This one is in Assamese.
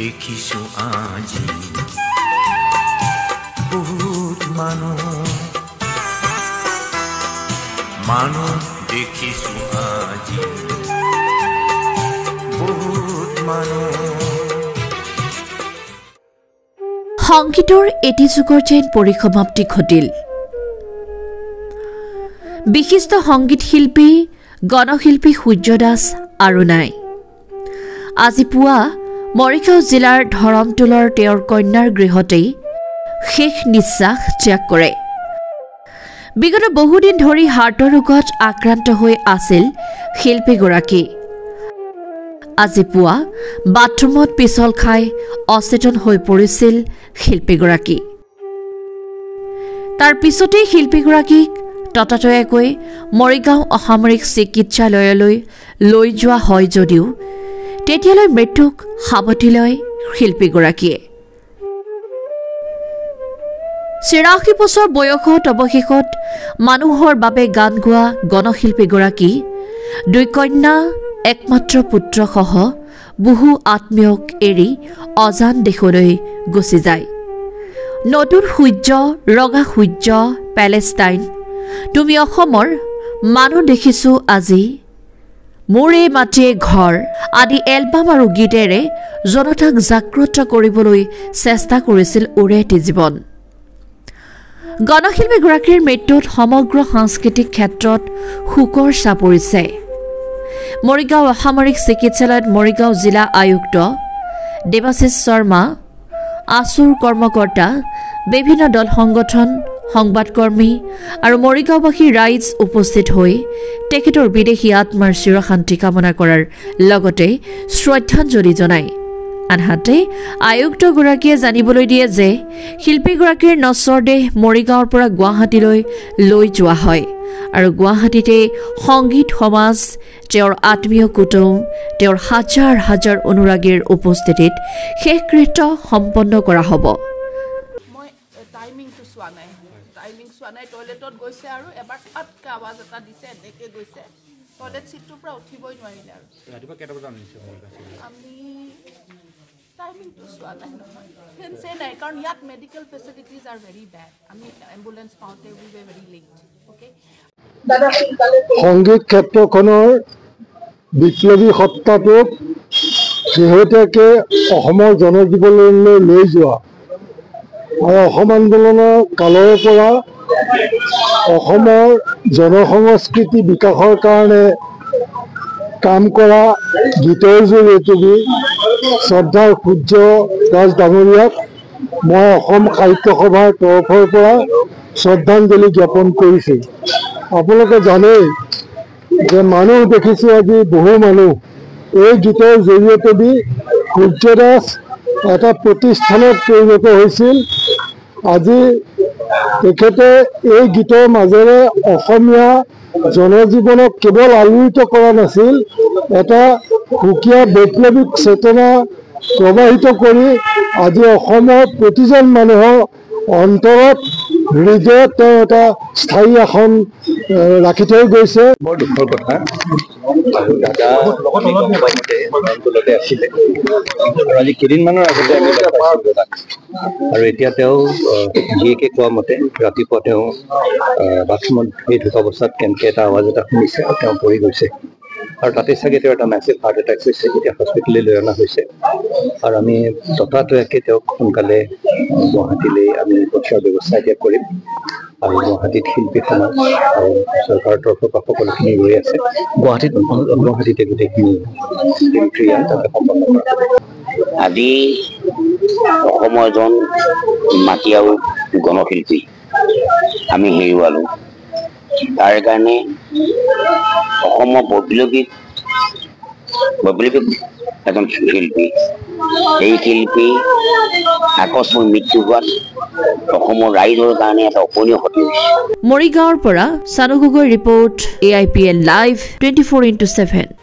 দেখিছো আজি বহুত মানুহ দেখিছো আজি বহুত মানুহ সংগীতৰ এটি যুগৰ যেন পৰিসমাপ্তি ঘটিল বিশিষ্ট সংগীত শিল্পী গণশিল্পী সূৰ্য দাস আৰু নাই আজি পুৱা মৰিগাঁও জিলাৰ ধৰমটোলৰ তেওঁৰ কন্যাৰ গৃহতেই শেষ নিশ্বাস ত্যাগ কৰে বিগত বহুদিন ধৰি হাৰ্টৰ ৰোগত আক্ৰান্ত হৈ আছিল শিল্পীগৰাকী আজি পুৱা বাথৰুমত পিছল খাই অচেতন হৈ পৰিছিল শিল্পীগৰাকী তাৰ পিছতেই শিল্পীগৰাকীক ততাতৈয়াকৈ মৰিগাঁও অসামৰিক চিকিৎসালয়লৈ লৈ যোৱা হয় যদিও তেতিয়ালৈ মৃত্যুক সাৱটি লয় শিল্পীগৰাকীয়ে ৮৬ বছৰ বয়সত অৱশেষত মানুহৰ বাবে গান গোৱা গণশিল্পীগৰাকী দুই কন্যা একমাত্ৰ পুত্ৰসহ বহু আত্মীয়ক এৰি অজান দেশলৈ গুচি যায় নতুন সূৰ্য ৰঙা সূৰ্য পেলেষ্টাইন তুমি অসমৰ মানুহ দেখিছো আজি মোৰে মাটিয়ে ঘৰ আদি এলবাম আৰু গীতেৰে জনতাক জাগ্ৰত কৰিবলৈ চেষ্টা কৰিছিল ওৰেটি জীৱন গণশিল্পীগৰাকীৰ মৃত্যুত সমগ্ৰ সাংস্কৃতিক ক্ষেত্ৰত শোকৰ ছাঁ পৰিছে মৰিগাঁও অসামৰিক চিকিৎসালয়ত মৰিগাঁও জিলা আয়ুক্ত দেৱাশিষ শৰ্মা আছুৰ কৰ্মকৰ্তা বিভিন্ন দল সংগঠন সংবাদকৰ্মী আৰু মৰিগাঁওবাসী ৰাইজ উপস্থিত হৈ তেখেতৰ বিদেশী আত্মাৰ চিৰশান্তি কামনা কৰাৰ লগতে শ্ৰদ্ধাঞ্জলি জনায় আনহাতে আয়ুক্তগৰাকীয়ে জানিবলৈ দিয়ে যে শিল্পীগৰাকীৰ নশ্বৰ দেহ মৰিগাঁৱৰ পৰা গুৱাহাটীলৈ লৈ যোৱা হয় আৰু গুৱাহাটীতে সংগীত সমাজ তেওঁৰ আত্মীয় কুটুম তেওঁৰ হাজাৰ হাজাৰ অনুৰাগীৰ উপস্থিতিত শেষকৃত্য সম্পন্ন কৰা হ'ব টাইমিং চোৱা নাই টয়লেটত গৈছে আৰু এবাৰ আটকা আৱাজ এটা দিছে এনেকৈ গৈছে টয়লেট চিটটোৰ পৰা উঠিবই নোৱাৰিলে আৰু ৰাতিপুৱা কেইটা বজাত আনিছে আমি টাইমিংটো চোৱা নাই নহয় সেনচে নাই কাৰণ ইয়াত medical facilities R very bed আমি এম্বুলেঞ্চ পাওঁতে উই ৱে ভেৰি লেট অ'কে সংগীত ক্ষেত্ৰখনৰ বিপ্লৱী সত্তাটোক শেহতীয়াকৈ অসমৰ জনজীৱনলৈ লৈ যোৱা আৰু অসম আন্দোলনৰ কালৰ পৰা অসমৰ জনসংস্কৃতি বিকাশৰ কাৰণে কাম কৰা গীতৰ জৰিয়তে শ্ৰদ্ধাৰ সূৰ্য দাস ডাঙৰীয়াক মই অসম সাহিত্য সভাৰ তৰফৰ পৰা শ্ৰদ্ধাঞ্জলি জ্ঞাপন কৰিছোঁ আপোনালোকে জানেই যে মানুহ দেখিছোঁ আজি বহু মানুহ এই গীতৰ জৰিয়তে সূৰ্য দাস এটা প্ৰতিষ্ঠানত পৰিণত হৈছিল আজি তেখেতে এই গীতৰ মাজেৰে অসমীয়া জনজীৱনক কেৱল আলোড়িত কৰা নাছিল এটা সুকীয়া বৈপ্লৱিক চেতনা প্ৰবাহিত কৰি আজি অসমৰ প্ৰতিজন মানুহৰ অন্তৰত হৃদয়ত তেওঁ এটা স্থায়ী আসন ৰাখি থৈ গৈছে বৰ দুখৰ কথা আৰু দাদা অঞ্চলতে আছিলে আৰু আজি কেইদিনমানৰ আগতে আমি লগ পাইছিলোঁ দাদাক আৰু এতিয়া তেওঁ জীয়েকে কোৱা মতে ৰাতিপুৱা তেওঁ বাথৰুমত ধুই থকা অৱস্থাত কেনেকৈ এটা আৱাজ এটা শুনিছে আৰু তেওঁ পৰি গৈছে আৰু তাতে চাগে তেওঁ এটা মেছিভ হাৰ্ট এটেক হৈছে এতিয়া হস্পিটেললৈ লৈ অনা হৈছে আৰু আমি ততাতৈয়াকৈ তেওঁক সোনকালে গুৱাহাটীলৈ আমি পঠিওৱাৰ ব্যৱস্থা এতিয়া কৰিম আৰু গুৱাহাটীত শিল্পী সমাজ আৰু চৰকাৰৰ তৰফৰ পৰা সকলোখিনি ৰৈ আছে গুৱাহাটীতে গোটেইখিনি ক্ৰিয়া তাতে সম্পন্ন কৰা আজি অসমৰ এজন মাটি আৰু গণশিল্পী আমি হেৰুৱালোঁ তাৰ কাৰণে অসমৰ বৈপ্লৱিক এজন শিল্পী এই শিল্পী আকস্মিক মৃত্যু হোৱাত অসমৰ ৰাইজৰ কাৰণে এটা অপূৰণীয় ক্ষতি হৈছে মৰিগাঁৱৰ পৰা Chanu Gogoi report AIPN live 24/7